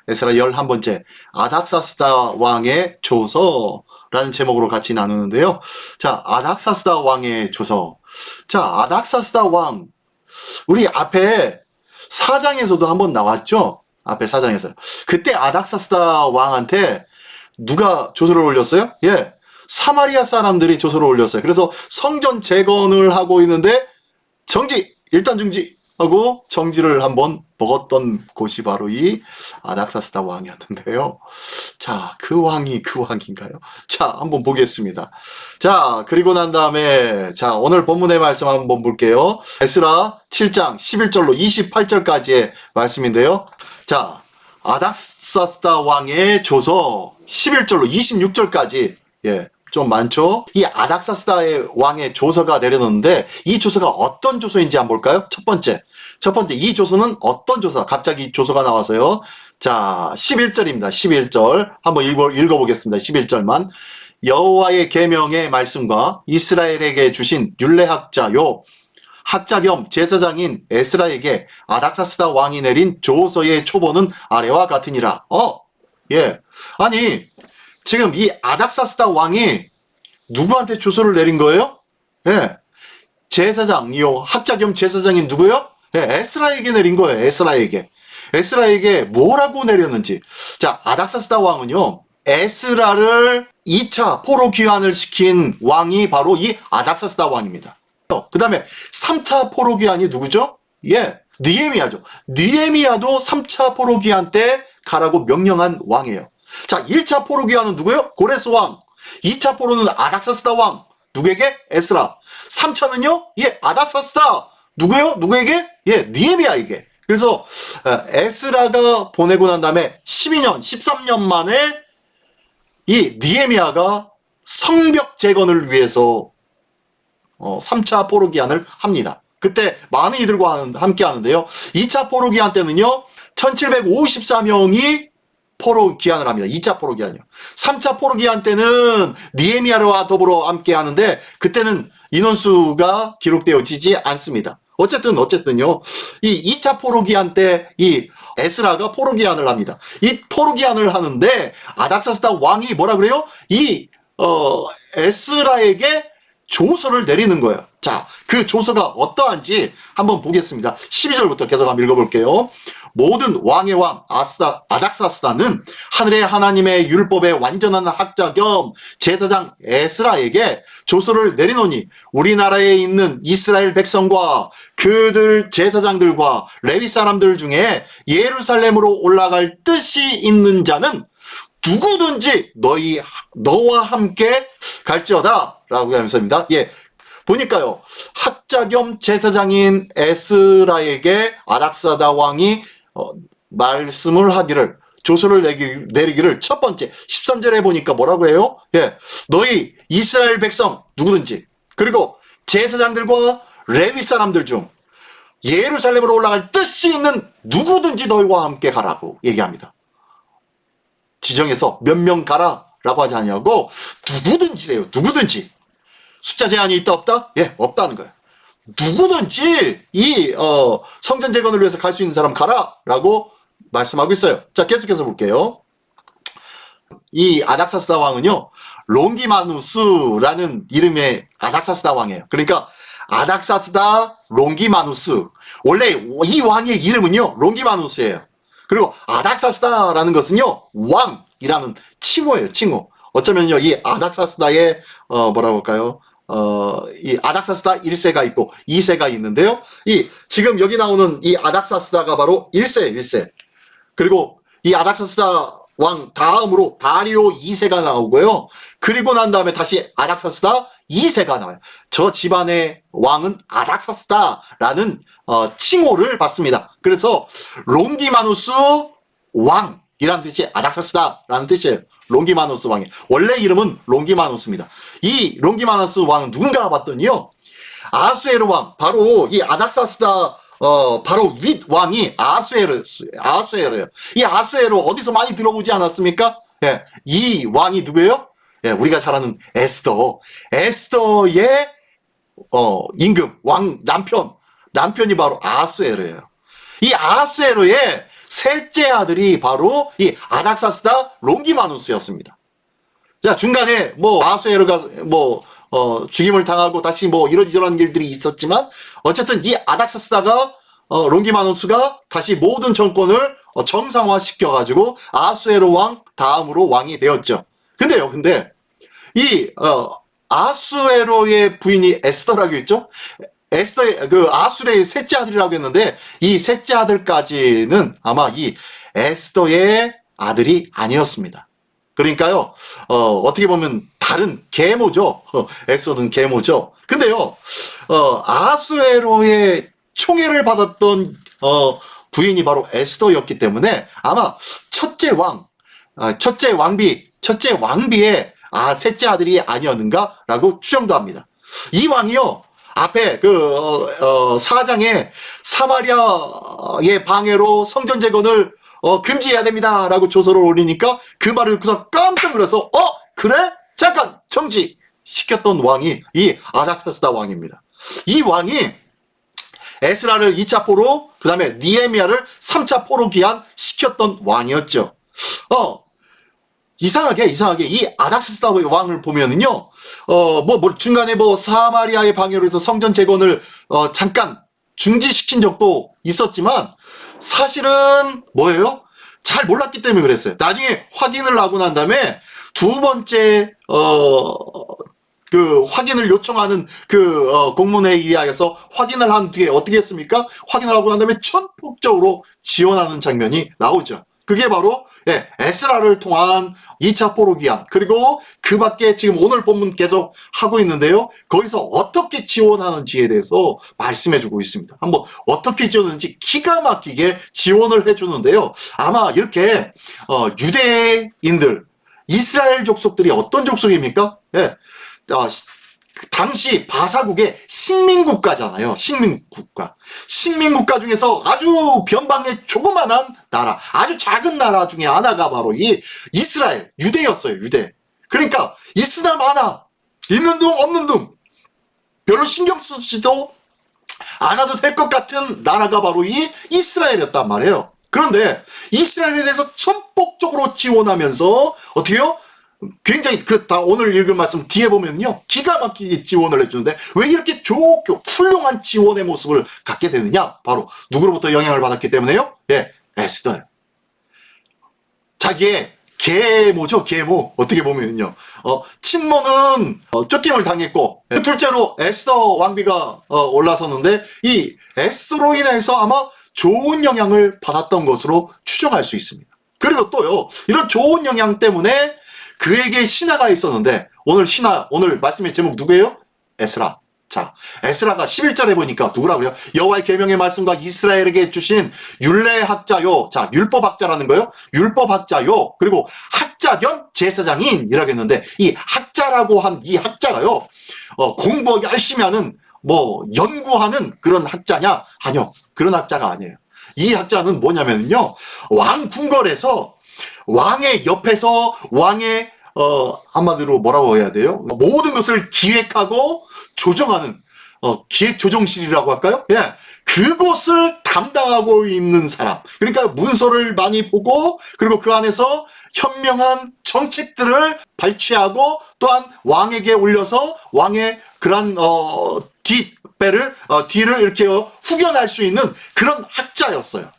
에스라 11번째 아닥사스다 왕의 조서라는 제목으로 같이 나누는데요. 자, 아닥사스다 왕의 조서. 자, 아닥사스다 왕. 우리 앞에 4장에서도 한번 나왔죠? 앞에 4장에서. 그때 아닥사스다 왕한테 누가 조서를 올렸어요? 예. 사마리아 사람들이 조서를 올렸어요. 그래서 성전 재건을 하고 있는데 일단 중지하고 정지를 한번 먹었던 곳이 바로 이 아닥사스다 왕이었는데요. 자, 그 왕인가요? 자, 한번 보겠습니다. 자, 그리고 난 다음에 자, 오늘 본문의 말씀 한번 볼게요. 에스라 7장 11절로 28절까지의 말씀인데요. 자, 아닥사스다 왕의 조서 11절로 26절까지 예. 좀 많죠? 이 아닥사스다의 왕의 조서가 내려놓는데 이 조서가 어떤 조서인지 한번 볼까요? 첫 번째 이 조서는 어떤 조서? 갑자기 조서가 나와서요. 자, 11절입니다. 11절 한번 읽어보겠습니다. 11절만. 여호와의 계명의 말씀과 이스라엘에게 주신 율례학자요 학자 겸 제사장인 에스라에게 아닥사스다 왕이 내린 조서의 초본은 아래와 같으니라. 예. 아니 지금 이 아닥사스다 왕이 누구한테 조서를 내린 거예요? 예. 제사장이요. 학자 겸 제사장인 누구요? 예, 에스라에게 내린 거예요. 에스라에게 뭐라고 내렸는지. 자, 아닥사스다 왕은요. 에스라를 2차 포로 귀환을 시킨 왕이 바로 이 아닥사스다 왕입니다. 그 다음에 3차 포로 귀환이 누구죠? 예. 느헤미야죠. 느헤미야도 3차 포로 귀환 때 가라고 명령한 왕이에요. 자, 1차 포로 귀환은 누구예요? 고레스 왕. 2차 포로는 아닥사스다 왕. 누구에게? 에스라. 3차는요? 예, 아닥사스다. 누구예요? 누구에게? 예, 느헤미야에게. 그래서 에스라가 보내고 난 다음에 13년 만에 이 느헤미야가 성벽 재건을 위해서 3차 포로 귀환을 합니다. 그때 많은 이들과 함께 하는데요. 2차 포로 귀환 때는요. 1754명이 포로 귀환을 합니다. 2차 포로 귀환이요. 3차 포로 귀환 때는 느헤미야와 더불어 함께 하는데 그때는 인원수가 기록되어지지 않습니다. 어쨌든요. 이 2차 포로 귀환 때 이 에스라가 포로 귀환을 합니다. 이 포로 귀환을 하는데 아닥사스다 왕이 뭐라 그래요? 이 에스라에게 조서를 내리는 거예요. 자, 그 조서가 어떠한지 한번 보겠습니다. 12절부터 계속 한번 읽어볼게요. 모든 왕의 왕 아닥사스다는 하늘의 하나님의 율법의 완전한 학자 겸 제사장 에스라에게 조서를 내리노니 우리나라에 있는 이스라엘 백성과 그들 제사장들과 레위 사람들 중에 예루살렘으로 올라갈 뜻이 있는 자는 누구든지 너와 함께 갈지어다 라고 하면서입니다. 예. 보니까요, 학자 겸 제사장인 에스라에게 아닥사스다 왕이 말씀을 하기를, 조서를 내리기를 첫 번째 13절에 보니까 뭐라고 해요? 예, 너희 이스라엘 백성 누구든지 그리고 제사장들과 레위 사람들 중 예루살렘으로 올라갈 뜻이 있는 누구든지 너희와 함께 가라고 얘기합니다. 지정해서 몇 명 가라라고 하지 않냐고 누구든지래요. 누구든지. 숫자 제한이 있다 없다? 예, 없다는 거예요. 누구든지 이 성전 재건을 위해서 갈 수 있는 사람 가라라고 말씀하고 있어요. 자, 계속해서 볼게요. 이 아닥사스다 왕은요, 롱기마누스라는 이름의 아닥사스다 왕이에요. 그러니까 아닥사스다 롱기마누스. 원래 이 왕의 이름은요, 롱기마누스예요. 그리고 아닥사스다라는 것은요, 왕이라는 칭호예요, 칭호. 어쩌면요, 이 아닥사스다의 뭐라고 할까요? 이 아닥사스다 1세가 있고 2세가 있는데요. 지금 여기 나오는 이 아닥사스다가 바로 1세. 그리고 이 아닥사스다 왕 다음으로 다리오 2세가 나오고요. 그리고 난 다음에 다시 아닥사스다 2세가 나와요. 저 집안의 왕은 아닥사스다라는 칭호를 받습니다. 그래서 롱기마누스 왕이라는 뜻이 아닥사스다라는 뜻이에요. 롱기마누스 왕이 원래 이름은 롱기마누스입니다. 이 롱기마누스 왕은 누군가 봤더니요, 아수에르 왕, 바로 이 아닥사스다 바로 윗 왕이 아수에르예요. 이 아수에르 어디서 많이 들어보지 않았습니까? 예, 이 왕이 누구예요? 예, 우리가 잘 아는 에스더의 임금 왕 남편이 바로 아수에르예요. 이 아수에르의 셋째 아들이 바로 이 아닥사스다 롱기마누스였습니다. 자, 중간에 뭐 아수에로가 뭐 죽임을 당하고 다시 뭐 이런저런 일들이 있었지만 어쨌든 이 아닥사스다가 롱기마누스가 다시 모든 정권을 정상화시켜가지고 아수에로 왕 다음으로 왕이 되었죠. 근데 이 아수에로의 부인이 에스더라고 했죠. 에스더의 그 아수레의 셋째 아들이라고 했는데 이 셋째 아들까지는 아마 이 에스더의 아들이 아니었습니다. 그러니까요, 어떻게 보면 다른 계모죠. 에스더는 계모죠. 근데요, 아수에로의 총애를 받았던 부인이 바로 에스더였기 때문에 아마 첫째 왕비의 셋째 아들이 아니었는가라고 추정도 합니다. 이 왕이요, 앞에 그 4장에 사마리아의 방해로 성전 재건을 금지해야 됩니다 라고 조서를 올리니까 그 말을 듣고서 깜짝 놀라서 그래? 잠깐 정지시켰던 왕이 이 아닥사스다 왕입니다. 이 왕이 에스라를 2차 포로, 그 다음에 니에미아를 3차 포로 기한시켰던 왕이었죠. 이상하게 이 아닥사스다 왕을 보면은요, 중간에 뭐 사마리아의 방해로 해서 성전 재건을 잠깐 중지시킨 적도 있었지만 사실은 뭐예요? 잘 몰랐기 때문에 그랬어요. 나중에 확인을 하고 난 다음에 두 번째 그 확인을 요청하는 그 공문회의에서 확인을 한 뒤에 어떻게 했습니까? 확인을 하고 난 다음에 전폭적으로 지원하는 장면이 나오죠. 그게 바로 에스라를 통한 2차 포로 기한, 그리고 그 밖에 지금 오늘 본문 계속 하고 있는데요. 거기서 어떻게 지원하는지에 대해서 말씀해주고 있습니다. 한번 어떻게 지원하는지 기가 막히게 지원을 해주는데요. 아마 이렇게 유대인들, 이스라엘 족속들이 어떤 족속입니까? 당시 바사국의 식민국가잖아요. 식민국가 중에서 아주 변방의 조그만한 나라, 아주 작은 나라 중에 하나가 바로 이 이스라엘, 유대였어요. 유대. 그러니까 있으나 마나, 있는 둥 없는 둥 별로 신경 쓰지도 않아도 될 것 같은 나라가 바로 이 이스라엘이었단 말이에요. 그런데 이스라엘에 대해서 전폭적으로 지원하면서 어떻게요? 굉장히 다 오늘 읽은 말씀 뒤에 보면요, 기가 막히게 지원을 해주는데 왜 이렇게 좋고 훌륭한 지원의 모습을 갖게 되느냐? 바로 누구로부터 영향을 받았기 때문에요. 에스더요. 자기의 계모죠, 계모. 어떻게 보면요, 친모는 쫓김을 당했고, 둘째로 에스더 왕비가 올라섰는데 이 에스더로 인해서 아마 좋은 영향을 받았던 것으로 추정할 수 있습니다. 그리고 또요, 이런 좋은 영향 때문에 그에게 신하가 있었는데, 오늘 말씀의 제목 누구예요? 에스라. 자, 에스라가 11절에 보니까 누구라고 그래요? 여호와의 계명의 말씀과 이스라엘에게 주신 율례학자요. 자, 율법학자라는 거요. 율법학자요. 그리고 학자 겸 제사장인이라고 했는데, 이 학자라고 한 이 학자가요, 공부 열심히 하는, 연구하는 그런 학자냐? 아니요. 그런 학자가 아니에요. 이 학자는 뭐냐면요, 왕 궁궐에서 왕의 옆에서 왕의 한마디로 뭐라고 해야 돼요? 모든 것을 기획하고 조정하는 기획조정실이라고 할까요? 그곳을 담당하고 있는 사람. 그러니까 문서를 많이 보고, 그리고 그 안에서 현명한 정책들을 발췌하고 또한 왕에게 올려서 왕의 그런 뒤를 이렇게 후견할 수 있는 그런 학자였어요.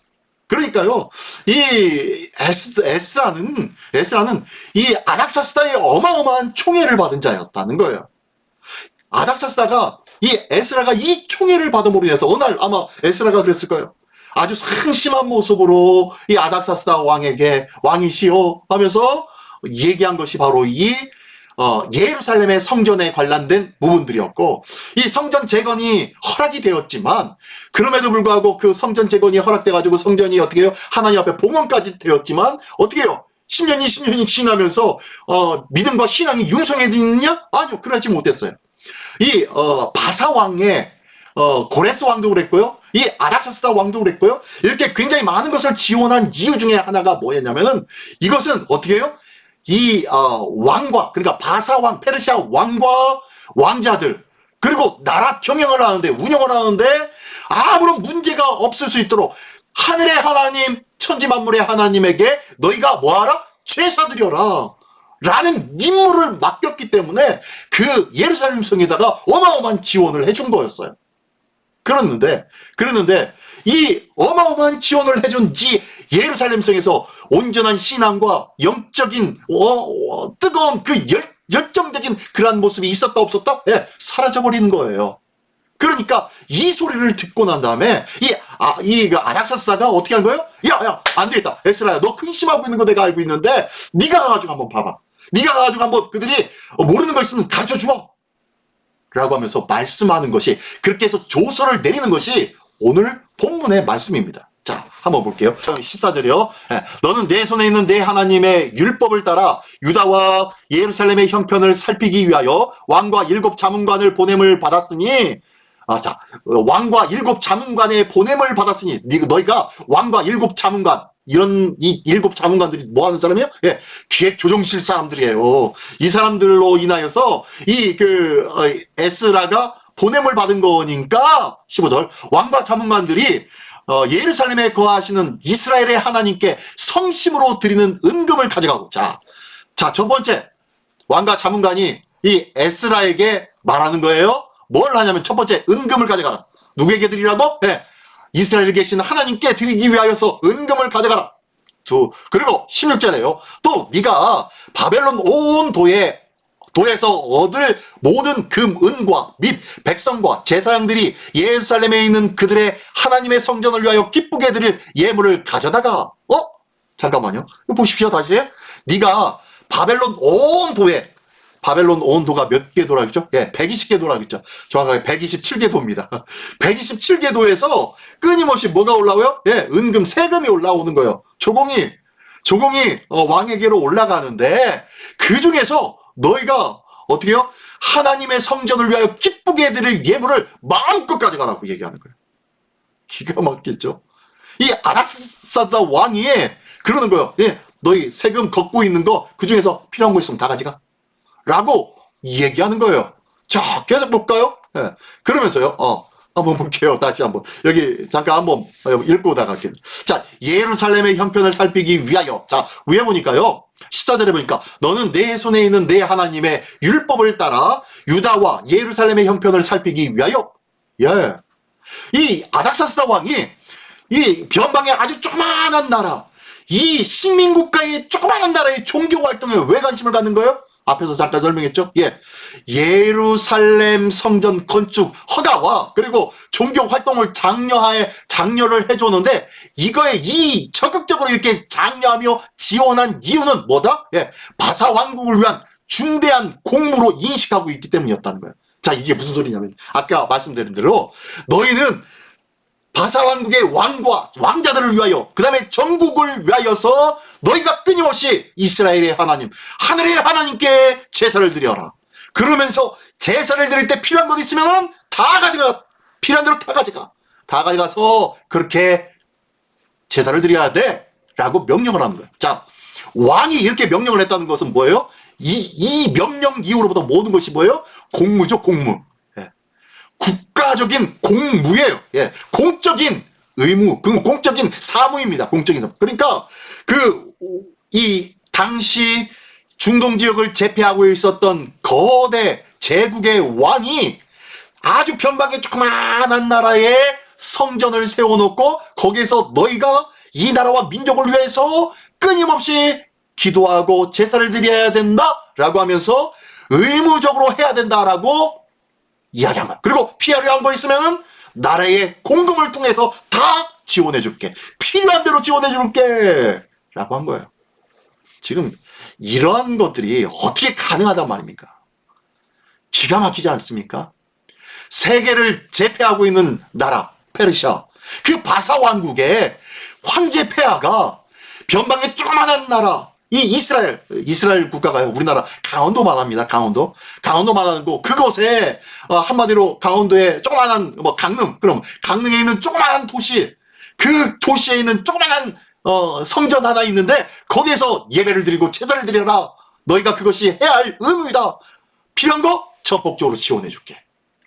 그러니까요, 이 에스라는 이 아닥사스다의 어마어마한 총애를 받은 자였다는 거예요. 아닥사스다가 이 에스라가 이 총애를 받음으로 인해서 어느 날 아마 에스라가 그랬을 거예요. 아주 상심한 모습으로 이 아닥사스다 왕에게 왕이시여 하면서 얘기한 것이 바로 이 예루살렘의 성전에 관련된 부분들이었고, 이 성전 재건이 허락이 되었지만, 그럼에도 불구하고 그 성전 재건이 허락돼가지고 성전이 어떻게 해요? 하나님 앞에 봉헌까지 되었지만, 어떻게 해요? 10년, 20년이 지나면서 믿음과 신앙이 융성해지느냐? 아니요, 그러지 못했어요. 이 바사 왕의 고레스 왕도 그랬고요, 이 아닥사스다 왕도 그랬고요, 이렇게 굉장히 많은 것을 지원한 이유 중에 하나가 뭐였냐면은, 이것은 어떻게 해요? 이 왕과, 그러니까 바사 왕, 페르시아 왕과 왕자들, 그리고 나라 경영을 하는데, 운영을 하는데 아무런 문제가 없을 수 있도록 하늘의 하나님, 천지 만물의 하나님에게 너희가 뭐하라? 제사 드려라 라는 임무를 맡겼기 때문에 그 예루살렘 성에다가 어마어마한 지원을 해준 거였어요. 그랬는데 이 어마어마한 지원을 해준 이 예루살렘 성에서 온전한 신앙과 영적인 뜨거운 그 열정적인 그러한 모습이 있었다 없었다? 예, 사라져버리는 거예요. 그러니까 이 소리를 듣고 난 다음에 이 아닥사스다가 어떻게 한 거예요? 야, 안 되겠다. 에스라야, 너 근심하고 있는 거 내가 알고 있는데 네가 가가지고 한번 봐봐. 네가 가가지고 한번 그들이 모르는 거 있으면 가르쳐 줘. 라고 하면서 말씀하는 것이, 그렇게 해서 조서를 내리는 것이 오늘 본문의 말씀입니다. 자, 한번 볼게요. 14절이요. 너는 내 손에 있는 내 하나님의 율법을 따라 유다와 예루살렘의 형편을 살피기 위하여 왕과 7 자문관을 보냄을 받았으니, 자, 왕과 7 자문관의 보냄을 받았으니, 너희가 왕과 7 자문관, 이 7 자문관들이 뭐 하는 사람이에요? 예, 기획조정실 사람들이에요. 이 사람들로 인하여서 에스라가 보냄을 받은 거니까, 15절, 왕과 자문관들이 예루살렘에 거하시는 이스라엘의 하나님께 성심으로 드리는 은금을 가져가고, 자, 첫 번째, 왕과 자문관이 이 에스라에게 말하는 거예요. 뭘 하냐면 첫 번째, 은금을 가져가라. 누구에게 드리라고? 네. 이스라엘에 계신 하나님께 드리기 위하여서 은금을 가져가라. 그리고 16절에요. 또 네가 바벨론 온 도에서 얻을 모든 금, 은과 및 백성과 제사장들이 예루살렘에 있는 그들의 하나님의 성전을 위하여 기쁘게 드릴 예물을 가져다가, 잠깐만요. 보십시오, 다시. 네가 바벨론 온 도가 몇 개 도라 그랬죠? 예, 120개 도라 그랬죠? 정확하게 127개 도입니다. 127개 도에서 끊임없이 뭐가 올라오요? 예, 은금, 세금이 올라오는 거예요. 조공이 왕에게로 올라가는데, 그 중에서 너희가 어떻게 해요? 하나님의 성전을 위하여 기쁘게 드릴 예물을 마음껏 가져가라고 얘기하는 거예요. 기가 막히죠? 이 아닥사스다 왕이 그러는 거예요. 예, 너희 세금 걷고 있는 거, 그 중에서 필요한 거 있으면 다 가져가. 라고 얘기하는 거예요. 자, 계속 볼까요? 예, 그러면서요, 한번 볼게요. 다시 한번. 여기 잠깐 한번 읽고 나갈게요. 자, 예루살렘의 형편을 살피기 위하여. 자, 위에 보니까요. 14절에 보니까 너는 내 손에 있는 내 하나님의 율법을 따라 유다와 예루살렘의 형편을 살피기 위하여. 예. 이 아닥사스다 왕이 이 변방의 아주 조그마한 나라, 이 식민국가의 조그마한 나라의 종교 활동에 왜 관심을 갖는 거예요? 앞에서 잠깐 설명했죠? 예. 예루살렘 성전 건축 허가와 그리고 종교 활동을 장려를 해줬는데, 이거에 적극적으로 이렇게 장려하며 지원한 이유는 뭐다? 예. 바사 왕국을 위한 중대한 공무로 인식하고 있기 때문이었다는 거예요. 자, 이게 무슨 소리냐면, 아까 말씀드린 대로 너희는 바사 왕국의 왕자들을 위하여, 그 다음에 전국을 위하여서 너희가 끊임없이 이스라엘의 하나님, 하늘의 하나님께 제사를 드려라. 그러면서 제사를 드릴 때 필요한 것 있으면 다 가져가. 필요한 대로 다 가져가. 다 가져가서 그렇게 제사를 드려야 돼. 라고 명령을 하는 거예요. 자, 왕이 이렇게 명령을 했다는 것은 뭐예요? 이 명령 이후로부터 모든 것이 뭐예요? 공무죠, 공무. 국가적인 공무예요. 예, 공적인 의무, 공적인 사무입니다. 공적인 사무. 그러니까 이 당시 중동 지역을 제패하고 있었던 거대 제국의 왕이 아주 변방의 조그마한 나라에 성전을 세워놓고 거기에서 너희가 이 나라와 민족을 위해서 끊임없이 기도하고 제사를 드려야 된다라고 하면서 의무적으로 해야 된다라고 이야기한 거야. 그리고 필요한 거 있으면 나라의 공금을 통해서 다 지원해 줄게. 필요한 대로 지원해 줄게. 라고 한 거예요. 지금 이러한 것들이 어떻게 가능하단 말입니까? 기가 막히지 않습니까? 세계를 제패하고 있는 나라, 페르시아. 그 바사 왕국의 황제 폐하가 변방의 조그마한 나라, 이 이스라엘 국가가요. 우리나라 강원도만 합니다. 강원도만 하고 그곳에 한마디로 강원도에 조그만한 강릉, 그럼 강릉에 있는 조그만한 도시, 그 도시에 있는 조그만한 성전 하나 있는데 거기에서 예배를 드리고 제사를 드려라. 너희가 그것이 해야 할 의무이다. 필요한 거 적극적으로 지원해 줄게.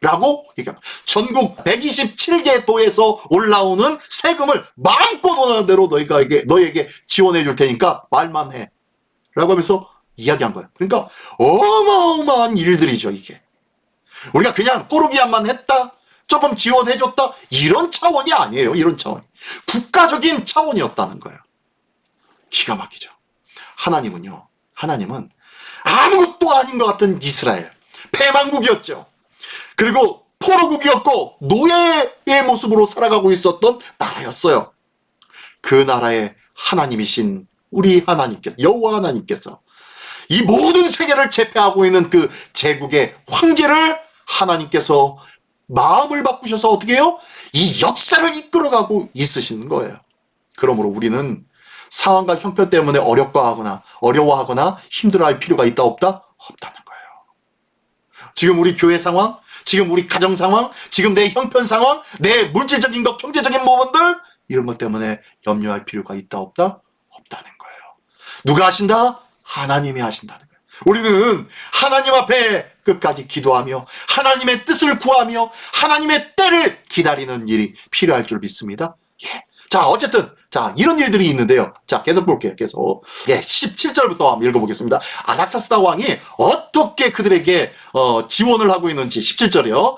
라고 얘기합니다. 전국 127개 도에서 올라오는 세금을 마음껏 원하는 대로 너에게 지원해 줄 테니까 말만 해. 라고 하면서 이야기한 거예요. 그러니까 어마어마한 일들이죠, 이게. 우리가 그냥 포르기안만 했다, 조금 지원해 줬다, 이런 차원이 아니에요. 이런 차원. 국가적인 차원이었다는 거예요. 기가 막히죠. 하나님은 아무것도 아닌 것 같은 이스라엘, 패망국이었죠. 그리고 포로국이었고 노예의 모습으로 살아가고 있었던 나라였어요. 그 나라의 하나님이신 우리 하나님께서, 여호와 하나님께서 이 모든 세계를 제패하고 있는 그 제국의 황제를 하나님께서 마음을 바꾸셔서 어떻게 해요? 이 역사를 이끌어가고 있으신 거예요. 그러므로 우리는 상황과 형편 때문에 어려워하거나 힘들어할 필요가 있다 없다? 없다는 거예요. 지금 우리 교회 상황, 지금 우리 가정 상황, 지금 내 형편 상황, 내 물질적인 것, 경제적인 부분들, 이런 것 때문에 염려할 필요가 있다 없다? 없다는 거예요. 누가 하신다? 하나님이 하신다는 거예요. 우리는 하나님 앞에 끝까지 기도하며 하나님의 뜻을 구하며 하나님의 때를 기다리는 일이 필요할 줄 믿습니다. 예. 자, 어쨌든 이런 일들이 있는데요. 자, 계속 볼게요. 계속. 예, 17절부터 한번 읽어보겠습니다. 아닥사스다 왕이 어떻게 그들에게 지원을 하고 있는지. 17절이요.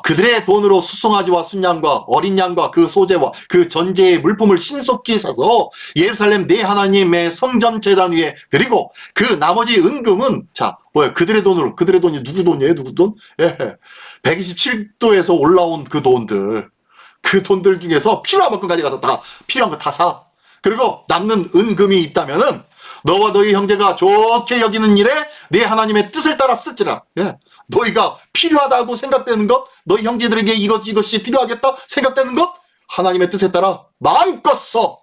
그들의 돈으로 수송아지와 순양과 어린 양과 그 소재와 그 전제의 물품을 신속히 사서 예루살렘 내 하나님의 성전 제단 위에 드리고 그 나머지 은금은 그들의 돈이 누구 돈이에요? 누구 돈? 예. 127도에서 올라온 그 돈들 중에서 필요한 만큼까지 가서 다 필요한 거 다 사. 그리고 남는 은금이 있다면은 너와 너희 형제가 좋게 여기는 일에 네 하나님의 뜻을 따라 쓸지라. 예. 너희가 필요하다고 생각되는 것, 너희 형제들에게 이것이 필요하겠다 생각되는 것, 하나님의 뜻에 따라 마음껏 써.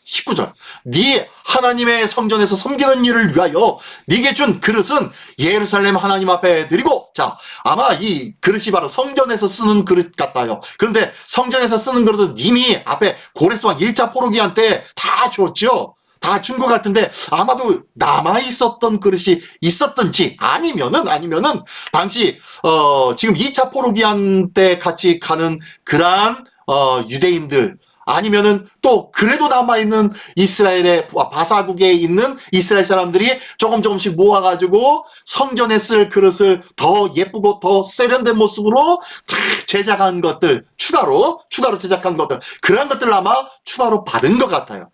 19절. 네 하나님의 성전에서 섬기는 일을 위하여 네게 준 그릇은 예루살렘 하나님 앞에 드리고, 아마 이 그릇이 바로 성전에서 쓰는 그릇 같아요. 그런데 성전에서 쓰는 그릇은 이미 앞에 고레스왕 1차 포로기한 때 다 줬죠. 다 준 것 같은데 아마도 남아있었던 그릇이 있었던지 아니면은 당시 지금 2차 포로기한 때 같이 가는 그러한 유대인들, 아니면은 또 그래도 남아있는 이스라엘의 바사국에 있는 이스라엘 사람들이 조금씩 모아가지고 성전에 쓸 그릇을 더 예쁘고 더 세련된 모습으로 다 제작한 것들, 추가로 제작한 것들, 그런 것들을 아마 추가로 받은 것 같아요.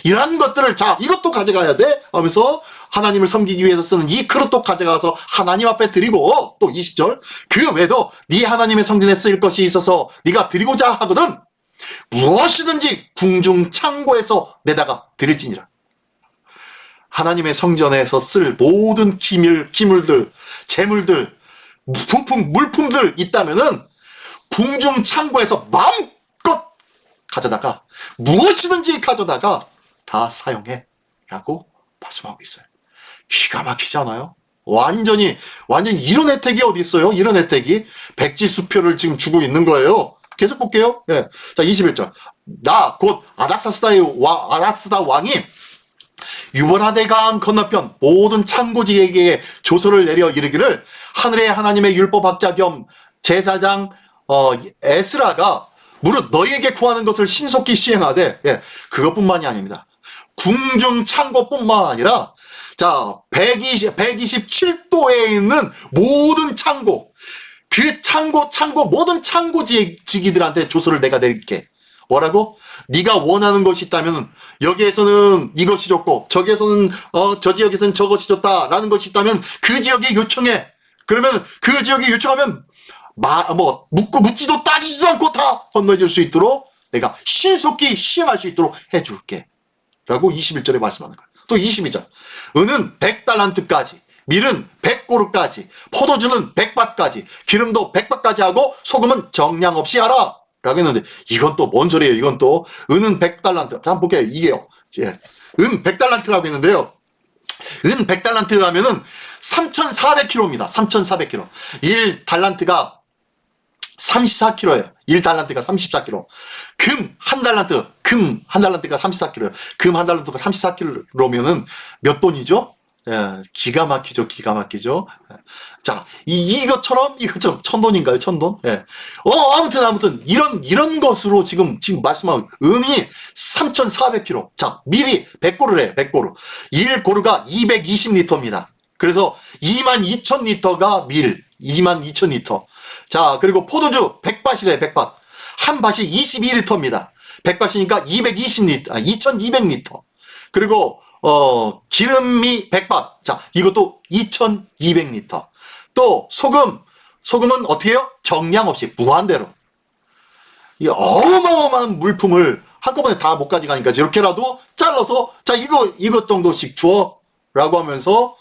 이러한 것들을 이것도 가져가야 돼 하면서 하나님을 섬기기 위해서 쓰는 이 그릇도 가져가서 하나님 앞에 드리고, 또 20절, 그 외에도 네 하나님의 성전에 쓰일 것이 있어서 네가 드리고자 하거든 무엇이든지 궁중 창고에서 내다가 드릴지니라. 하나님의 성전에서 쓸 모든 기물들, 재물들, 부품, 물품들 있다면은 궁중 창고에서 마음껏 가져다가 무엇이든지 가져다가 다 사용해 라고 말씀하고 있어요. 기가 막히지 않아요? 완전히 이런 혜택이 어디 있어요? 이런 혜택이 백지수표를 지금 주고 있는 거예요. 계속 볼게요. 예. 21절. 나 곧 아닥사스다 왕이 유버라데 강 건너편 모든 창고지에게 조서를 내려 이르기를 하늘의 하나님의 율법학자 겸 제사장 에스라가 무릇 너희에게 구하는 것을 신속히 시행하되, 예, 그것뿐만이 아닙니다. 궁중 창고뿐만 아니라 127도에 있는 모든 창고, 그 모든 창고지기들한테 조서를 내가 내릴게. 뭐라고? 네가 원하는 것이 있다면 여기에서는 이것이 좋고 저기에서는 저 지역에서는 저것이 좋다라는 것이 있다면 그 지역에 요청해. 그러면 그 지역에 요청하면 묻지도 따지지도 않고 다 건너줄 수 있도록 내가 신속히 시행할 수 있도록 해줄게 라고 21절에 말씀하는 거예요. 또 22절. 은은 100달란트까지, 밀은 100고루까지, 포도주는 100밭까지, 기름도 100밭까지 하고 소금은 정량 없이 하라 라고 했는데, 이건 또 뭔 소리예요? 이건 또 은은 100달란트. 한번 볼게요. 이게요. 예. 은 100달란트라고 했는데요. 은 100달란트 하면은 3,400kg입니다. 3,400kg. 1달란트가 34kg예요. 1달란트가 34kg. 금 한 달란트가 34kg예요. 금 한 달란트가 34kg면은 몇 돈이죠? 예, 기가 막히죠, 기가 막히죠. 예. 자, 이것처럼 천돈인가요, 천돈? 예. 아무튼, 이런 것으로 지금 말씀하고, 은이 3,400kg. 자, 밀이 100고를 해요, 100고루. 1고루가 220리터입니다. 그래서 22,000리터가 밀, 22,000리터. 자, 그리고 포도주 100밭이래요, 100밭. 한 밭이 22리터입니다. 100밭이니까 220리터, 2200리터. 그리고 기름이 100밭. 자, 이것도 2200리터. 또 소금은 어떻게 해요? 정량 없이 무한대로. 이 어마어마한 물품을 한꺼번에 다 못 가져가니까 이렇게라도 잘라서 자, 이것 정도씩 주어라고 하면서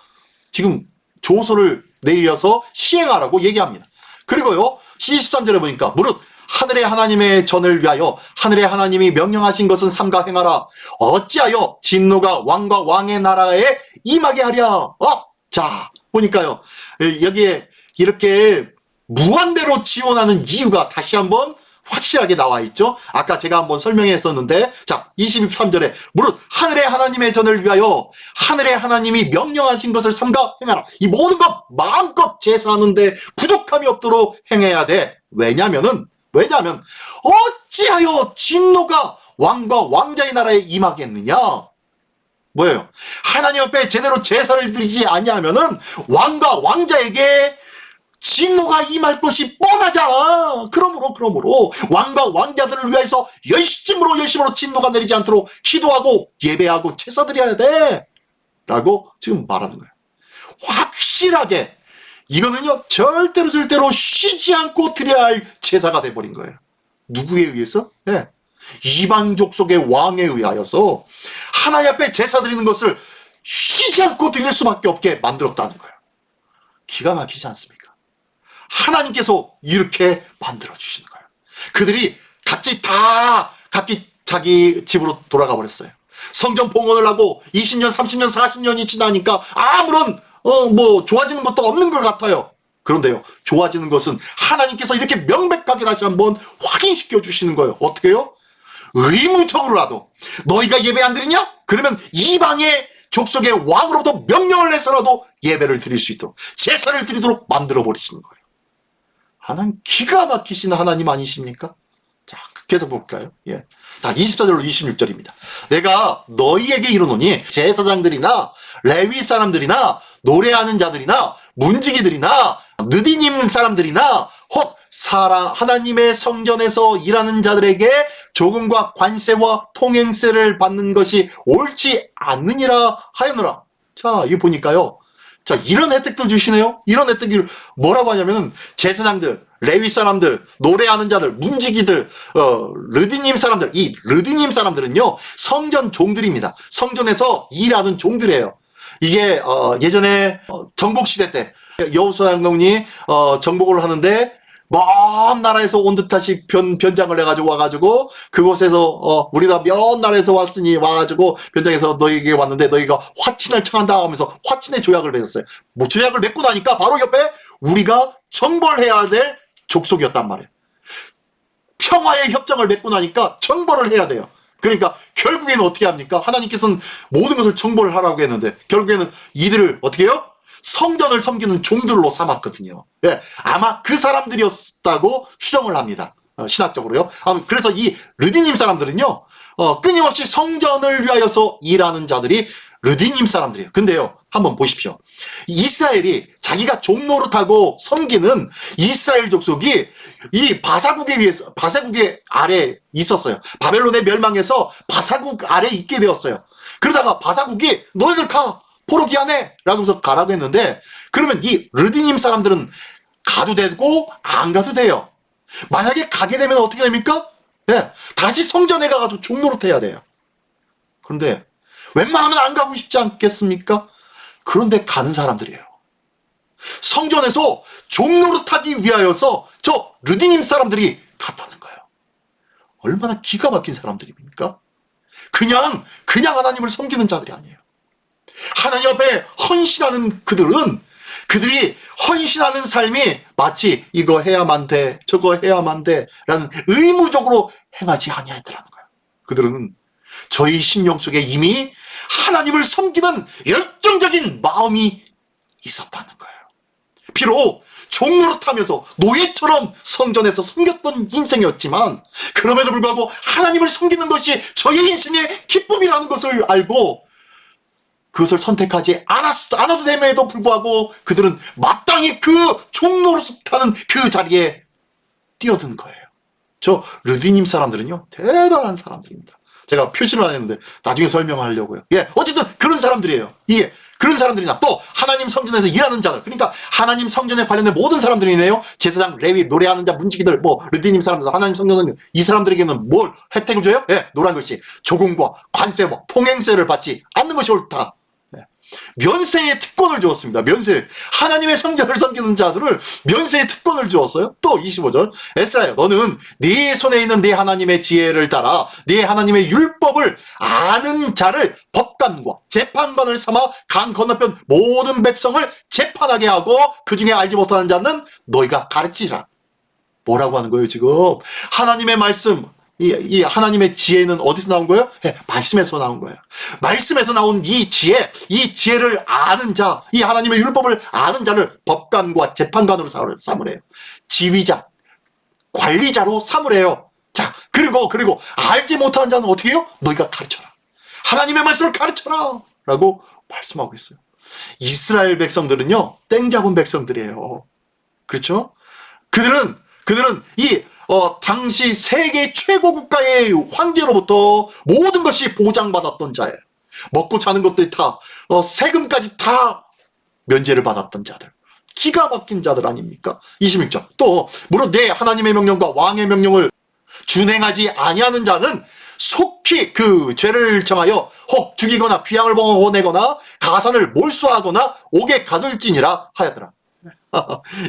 지금 조서를 내려서 시행하라고 얘기합니다. 그리고요, 23절에 보니까 무릇 하늘의 하나님의 전을 위하여 하늘의 하나님이 명령하신 것은 삼가 행하라. 어찌하여 진노가 왕과 왕의 나라에 임하게 하랴. 자, 보니까요, 여기에 이렇게 무한대로 지원하는 이유가 다시 한번 확실하게 나와 있죠. 아까 제가 한번 설명했었는데, 자, 23절에 무릇 하늘의 하나님의 전을 위하여 하늘의 하나님이 명령하신 것을 삼가 행하라. 이 모든 것 마음껏 제사하는데 부족함이 없도록 행해야 돼. 왜냐면 어찌하여 진노가 왕과 왕자의 나라에 임하겠느냐? 뭐예요? 하나님 앞에 제대로 제사를 드리지 아니하면은 왕과 왕자에게 진노가 임할 것이 뻔하잖아. 그러므로 왕과 왕자들을 위해서 열심으로 진노가 내리지 않도록 기도하고 예배하고 제사 드려야 돼. 라고 지금 말하는 거예요. 확실하게 이거는요, 절대로 쉬지 않고 드려야 할 제사가 돼버린 거예요. 누구에 의해서? 네. 이방 족속의 왕에 의하여서 하나님 앞에 제사 드리는 것을 쉬지 않고 드릴 수밖에 없게 만들었다는 거예요. 기가 막히지 않습니까? 하나님께서 이렇게 만들어주시는 거예요. 그들이 각기 자기 집으로 돌아가 버렸어요. 성전 봉헌을 하고 20년, 30년, 40년이 지나니까 아무런 좋아지는 것도 없는 것 같아요. 그런데요, 좋아지는 것은 하나님께서 이렇게 명백하게 다시 한번 확인시켜 주시는 거예요. 어떻게 해요? 의무적으로라도 너희가 예배 안 드리냐? 그러면 이방의 족속의 왕으로부터 명령을 내서라도 예배를 드릴 수 있도록, 제사를 드리도록 만들어 버리시는 거예요. 하나님, 기가 막히신 하나님 아니십니까? 자, 계속 볼까요? 예. 다 24절로 26절입니다. 내가 너희에게 이르노니 제사장들이나 레위 사람들이나 노래하는 자들이나 문지기들이나 느디님 사람들이나 혹 하나님의 성전에서 일하는 자들에게 조금과 관세와 통행세를 받는 것이 옳지 않느니라 하였노라. 자, 이거 보니까요. 자, 이런 혜택도 주시네요. 이런 혜택을 뭐라고 하냐면은 제사장들, 레위 사람들, 노래하는 자들, 문지기들, 르디님 사람들, 이 르디님 사람들은요, 성전 종들입니다. 성전에서 일하는 종들이에요. 이게 예전에 정복 시대 때 여호수아 장군이 정복을 하는데 먼 나라에서 온 듯하시 변장을 해가지고 와가지고 그곳에서 우리가 몇 나라에서 왔으니 와가지고 변장해서 너희에게 왔는데 너희가 화친을 청한다 하면서 화친의 조약을 맺었어요. 뭐 조약을 맺고 나니까 바로 옆에 우리가 정벌해야 될 족속이었단 말이에요. 평화의 협정을 맺고 나니까 정벌을 해야 돼요. 그러니까 결국에는 어떻게 합니까? 하나님께서는 모든 것을 정벌을 하라고 했는데 결국에는 이들을 어떻게 해요? 성전을 섬기는 종들로 삼았거든요. 예, 아마 그 사람들이었다고 추정을 합니다. 신학적으로요. 그래서 이 르디님 사람들은요, 끊임없이 성전을 위하여서 일하는 자들이 르디님 사람들이에요. 근데요, 한번 보십시오. 이스라엘이 자기가 종노릇하고 섬기는 이스라엘 족속이 이 바사국의 아래 있었어요. 바벨론에 멸망해서 바사국 아래 있게 되었어요. 그러다가 바사국이 너희들 가! 포로기한해! 라고 해서 가라고 했는데, 그러면 이 르디님 사람들은 가도 되고 안 가도 돼요. 만약에 가게 되면 어떻게 됩니까? 예, 다시 성전에 가가지고 종노릇해야 돼요. 그런데 웬만하면 안 가고 싶지 않겠습니까? 그런데 가는 사람들이에요. 성전에서 종노릇하기 위하여서 저 르디님 사람들이 갔다는 거예요. 얼마나 기가 막힌 사람들입니까? 그냥 하나님을 섬기는 자들이 아니에요. 하나님 앞에 헌신하는 그들이 헌신하는 삶이 마치 이거 해야만 돼, 저거 해야만 돼 라는 의무적으로 행하지 아니하더라는 거예요. 그들은 저희 심령 속에 이미 하나님을 섬기는 열정적인 마음이 있었다는 거예요. 비록 종노릇하면서 노예처럼 성전에서 섬겼던 인생이었지만 그럼에도 불구하고 하나님을 섬기는 것이 저의 인생의 기쁨이라는 것을 알고 그것을 선택하지 않아도 됨에도 불구하고 그들은 마땅히 그 종노릇하는 그 자리에 뛰어든 거예요. 저 르디님 사람들은요, 대단한 사람들입니다. 제가 표시를 안 했는데 나중에 설명하려고요. 예, 어쨌든 그런 사람들이에요. 예, 그런 사람들이나 또 하나님 성전에서 일하는 자들, 그러니까 하나님 성전에 관련된 모든 사람들이네요. 제사장, 레위, 노래하는 자, 문지기들, 뭐 르디님 사람들, 하나님 성전, 이 사람들에게는 뭘 혜택을 줘요? 예, 노란 글씨, 조공과 관세와 통행세를 받지 않는 것이 옳다. 면세의 특권을 주었습니다. 면세. 하나님의 성전을 섬기는 자들을 면세의 특권을 주었어요. 또 25절. 에스라야, 너는 네 손에 있는 네 하나님의 지혜를 따라 네 하나님의 율법을 아는 자를 법관과 재판관을 삼아 강 건너편 모든 백성을 재판하게 하고 그 중에 알지 못하는 자는 너희가 가르치라. 뭐라고 하는 거예요, 지금? 하나님의 말씀, 이 하나님의 지혜는 어디서 나온 거예요? 네, 말씀에서 나온 거예요. 말씀에서 나온 이 지혜를 아는 자, 이 하나님의 율법을 아는 자를 법관과 재판관으로 삼으래요. 지휘자, 관리자로 삼으래요. 자, 그리고 알지 못하는 자는 어떻게 해요? 너희가 가르쳐라. 하나님의 말씀을 가르쳐라. 라고 말씀하고 있어요. 이스라엘 백성들은요, 땡 잡은 백성들이에요. 그렇죠? 그들은 당시 세계 최고 국가의 황제로부터 모든 것이 보장받았던 자예요. 먹고 자는 것들이 다, 세금까지 다 면제를 받았던 자들. 기가 막힌 자들 아닙니까? 26절. 또, 무릇 내 하나님의 명령과 왕의 명령을 준행하지 아니하는 자는 속히 그 죄를 정하여 혹 죽이거나 귀양을 보내거나 가산을 몰수하거나 옥에 가둘지니라 하였더라.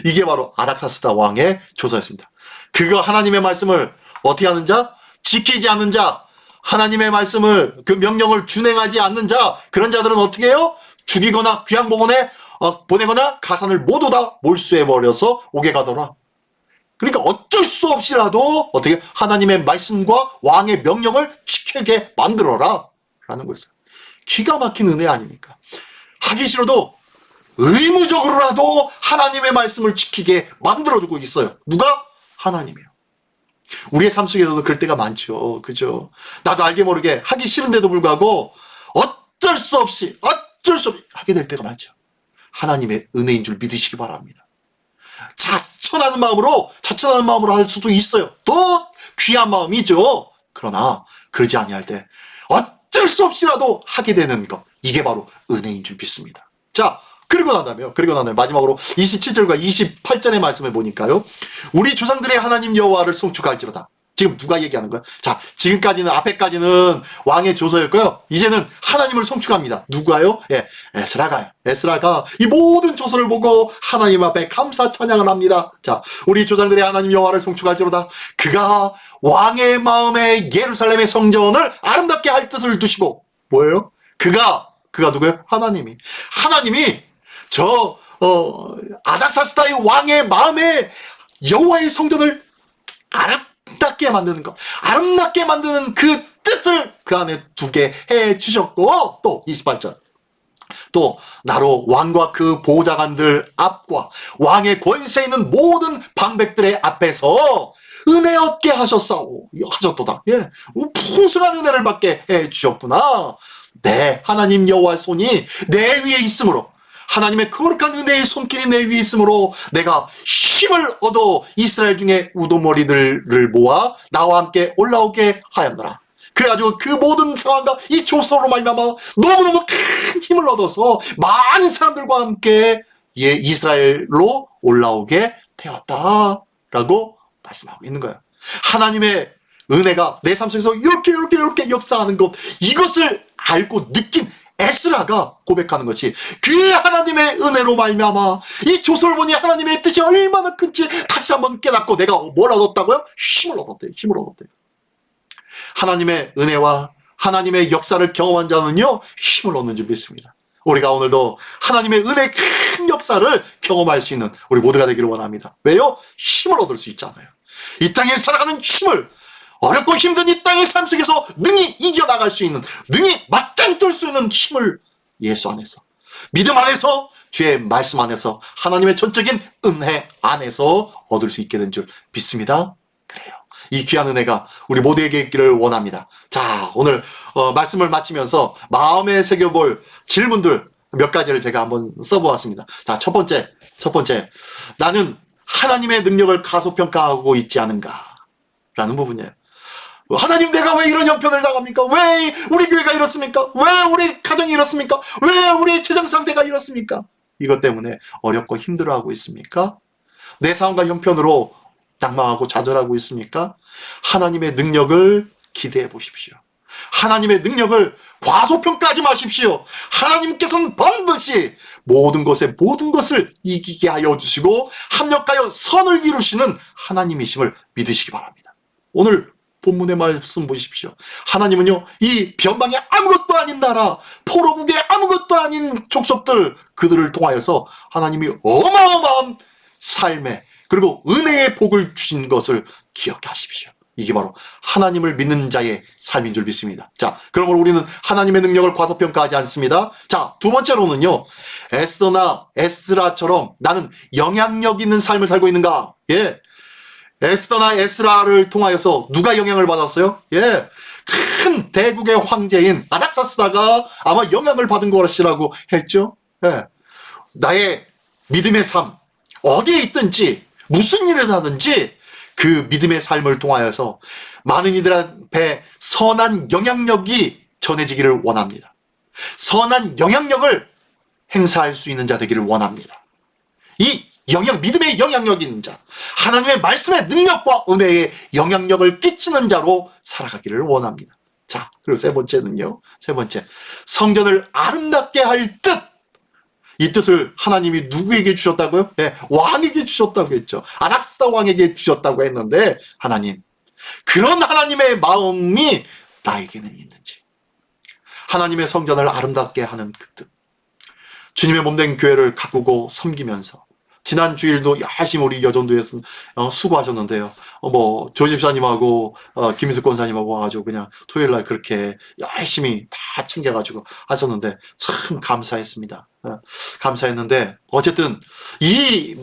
이게 바로 아닥사스다 왕의 조서였습니다. 그거 하나님의 말씀을 어떻게 하는 자? 지키지 않는 자, 하나님의 말씀을 그 명령을 준행하지 않는 자, 그런 자들은 어떻게 해요? 죽이거나 귀양 보내거나 가산을 모두 다 몰수해버려서 옥에 가더라. 그러니까 어쩔 수 없이라도 어떻게 하나님의 말씀과 왕의 명령을 지키게 만들어라 라는 거였어요. 기가 막힌 은혜 아닙니까? 하기 싫어도 의무적으로라도 하나님의 말씀을 지키게 만들어주고 있어요. 누가? 하나님이에요. 우리의 삶 속에서도 그럴 때가 많죠. 그죠? 나도 알게 모르게 하기 싫은데도 불구하고 어쩔 수 없이 하게 될 때가 많죠. 하나님의 은혜인 줄 믿으시기 바랍니다. 자천하는 마음으로 할 수도 있어요. 또 귀한 마음이죠. 그러나 그러지 아니할 때 어쩔 수 없이라도 하게 되는 것, 이게 바로 은혜인 줄 믿습니다. 자, 그리고 나다며 마지막으로 27절과 28절의 말씀을 보니까요, 우리 조상들의 하나님 여호와를 송축할지로다. 지금 누가 얘기하는 거야? 자, 지금까지는, 앞에까지는 왕의 조서였고요, 이제는 하나님을 송축합니다. 누가요? 예, 에스라가요. 에스라가 이 모든 조서를 보고 하나님 앞에 감사 찬양을 합니다. 자, 우리 조상들의 하나님 여호와를 송축할지로다. 그가 왕의 마음에 예루살렘의 성전을 아름답게 할 뜻을 두시고, 뭐예요? 그가 누구예요? 하나님이 아닥사스다의 왕의 마음에 여호와의 성전을 아름답게 만드는 것, 아름답게 만드는 그 뜻을 그 안에 두게 해 주셨고, 또 28절. 또 나로 왕과 그 보좌관들 앞과 왕의 권세 있는 모든 방백들의 앞에서 은혜 얻게 하셨도다. 예, 풍성한 은혜를 받게 해 주셨구나. 네, 하나님 여호와의 손이 내 위에 있으므로, 하나님의 거룩한 은혜의 손길이 내 위에 있으므로 내가 힘을 얻어 이스라엘 중에 우두머리들을 모아 나와 함께 올라오게 하였노라. 그래가지고 그 모든 상황과 이 조서로 말미암아 너무너무 큰 힘을 얻어서 많은 사람들과 함께 이스라엘로 올라오게 되었다라고 말씀하고 있는 거예요. 하나님의 은혜가 내 삶 속에서 이렇게 역사하는 것, 이것을 알고 느낀 에스라가 고백하는 것이, 그 하나님의 은혜로 말미암아 이 조서를 보니 하나님의 뜻이 얼마나 큰지 다시 한번 깨닫고 내가 뭘 얻었다고요? 힘을 얻었대요. 하나님의 은혜와 하나님의 역사를 경험한 자는요, 힘을 얻는 줄 믿습니다. 우리가 오늘도 하나님의 은혜의 큰 역사를 경험할 수 있는 우리 모두가 되기를 원합니다. 왜요? 힘을 얻을 수 있잖아요. 이 땅에 살아가는 힘을 어렵고 힘든 이 땅의 삶 속에서 능히 이겨나갈 수 있는, 능히 맞짱 뜰 수 있는 힘을 예수 안에서, 믿음 안에서, 주의 말씀 안에서, 하나님의 전적인 은혜 안에서 얻을 수 있게 된 줄 믿습니다. 그래요. 이 귀한 은혜가 우리 모두에게 있기를 원합니다. 자, 오늘 말씀을 마치면서 마음에 새겨볼 질문들 몇 가지를 제가 한번 써보았습니다. 자, 첫 번째, 나는 하나님의 능력을 가소평가하고 있지 않은가? 라는 부분이에요. 하나님, 내가 왜 이런 형편을 당합니까? 왜 우리 교회가 이렇습니까? 왜 우리 가정이 이렇습니까? 왜 우리 재정 상태가 이렇습니까? 이것 때문에 어렵고 힘들어하고 있습니까? 내 상황과 형편으로 낙망하고 좌절하고 있습니까? 하나님의 능력을 기대해 보십시오. 하나님의 능력을 과소평가하지 마십시오. 하나님께서는 반드시 모든 것을 이기게 하여 주시고 합력하여 선을 이루시는 하나님이심을 믿으시기 바랍니다. 오늘 본문의 말씀 보십시오. 하나님은요, 이 변방에 아무것도 아닌 나라, 포로국에 아무것도 아닌 족속들, 그들을 통하여서 하나님이 어마어마한 삶에, 그리고 은혜의 복을 주신 것을 기억하십시오. 이게 바로 하나님을 믿는 자의 삶인 줄 믿습니다. 자, 그러므로 우리는 하나님의 능력을 과소평가하지 않습니다. 자, 두 번째로는요, 에스더나 에스라처럼 나는 영향력 있는 삶을 살고 있는가? 예. 에스더나 에스라를 통하여서 누가 영향을 받았어요? 예. 큰 대국의 황제인 아닥사스다가 아마 영향을 받은 것이라고 했죠. 예. 나의 믿음의 삶, 어디에 있든지, 무슨 일을 하든지 그 믿음의 삶을 통하여서 많은 이들 앞에 선한 영향력이 전해지기를 원합니다. 선한 영향력을 행사할 수 있는 자 되기를 원합니다. 이 믿음의 영향력 있는 자, 하나님의 말씀의 능력과 은혜의 영향력을 끼치는 자로 살아가기를 원합니다. 자, 그리고 세 번째는요, 성전을 아름답게 할 뜻. 이 뜻을 하나님이 누구에게 주셨다고요? 네, 왕에게 주셨다고 했죠. 아닥사스다 왕에게 주셨다고 했는데, 하나님, 그런 하나님의 마음이 나에게는 있는지, 하나님의 성전을 아름답게 하는 그 뜻, 주님의 몸된 교회를 가꾸고 섬기면서 지난 주일도 열심히 우리 여전도에서 수고하셨는데요. 조 집사님하고 김희숙 권사님하고 와가지고 그냥 토요일 날 그렇게 열심히 다 챙겨가지고 하셨는데 참 감사했습니다. 감사했는데 어쨌든 이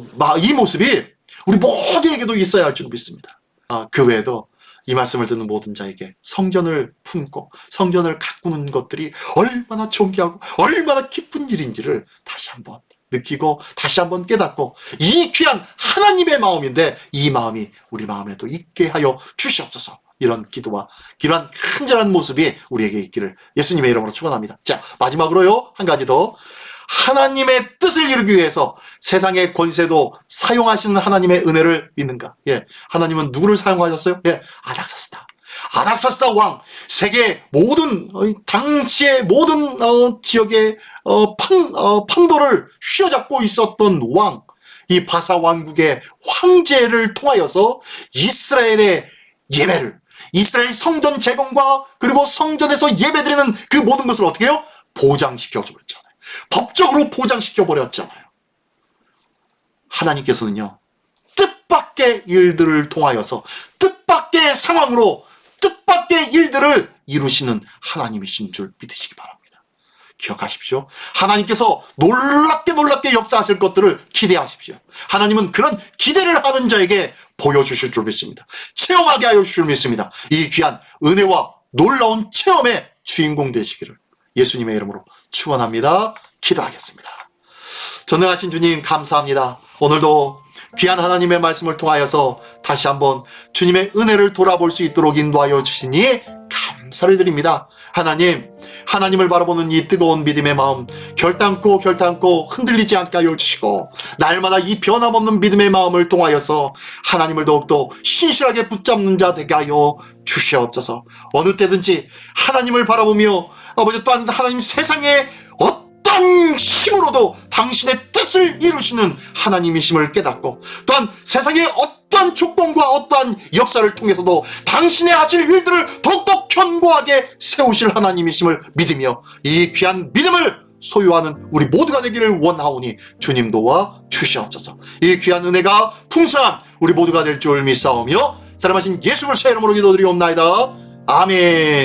모습이 우리 모두에게도 있어야 할 줄 믿습니다. 그 외에도 이 말씀을 듣는 모든 자에게 성전을 품고 성전을 가꾸는 것들이 얼마나 존귀하고 얼마나 기쁜 일인지를 다시 한번 느끼고 다시 한번 깨닫고, 이 귀한 하나님의 마음인데 이 마음이 우리 마음에도 있게 하여 주시옵소서. 이런 기도와 이런 간절한 모습이 우리에게 있기를 예수님의 이름으로 축원합니다. 자, 마지막으로요, 한 가지 더. 하나님의 뜻을 이루기 위해서 세상의 권세도 사용하시는 하나님의 은혜를 믿는가? 예, 하나님은 누구를 사용하셨어요? 예, 아닥사스다 왕, 세계 모든 당시의 모든 지역의 판도를 휘어잡고 있었던 왕, 이 바사 왕국의 황제를 통하여서 이스라엘의 예배를, 이스라엘 성전 재건과 그리고 성전에서 예배드리는 그 모든 것을 어떻게 해요? 보장시켜버렸잖아요. 법적으로 보장시켜버렸잖아요. 하나님께서는요, 뜻밖의 일들을 통하여서 뜻밖의 상황으로 뜻밖의 일들을 이루시는 하나님이신 줄 믿으시기 바랍니다. 기억하십시오. 하나님께서 놀랍게 역사하실 것들을 기대하십시오. 하나님은 그런 기대를 하는 자에게 보여주실 줄 믿습니다. 체험하게 하여 주실 줄 믿습니다. 이 귀한 은혜와 놀라운 체험의 주인공 되시기를 예수님의 이름으로 축원합니다. 기도하겠습니다. 전능하신 주님, 감사합니다. 오늘도 귀한 하나님의 말씀을 통하여서 다시 한번 주님의 은혜를 돌아볼 수 있도록 인도하여 주시니 감사를 드립니다. 하나님을 바라보는 이 뜨거운 믿음의 마음 결단코 흔들리지 않게 하여 주시고, 날마다 이 변함없는 믿음의 마음을 통하여서 하나님을 더욱더 신실하게 붙잡는 자 되게 하여 주시옵소서. 어느 때든지 하나님을 바라보며 아버지, 또한 하나님 세상에 어떤 힘으로도 당신의 뜻을 이루시는 하나님이심을 깨닫고, 또한 세상의 어떠한 조건과 어떠한 역사를 통해서도 당신의 하실 일들을 더욱더 견고하게 세우실 하나님이심을 믿으며 이 귀한 믿음을 소유하는 우리 모두가 되기를 원하오니 주님 도와 주시옵소서. 이 귀한 은혜가 풍성한 우리 모두가 될 줄 믿사오며 사랑하신 예수 그리스도의 이름으로 기도드리옵나이다. 아멘.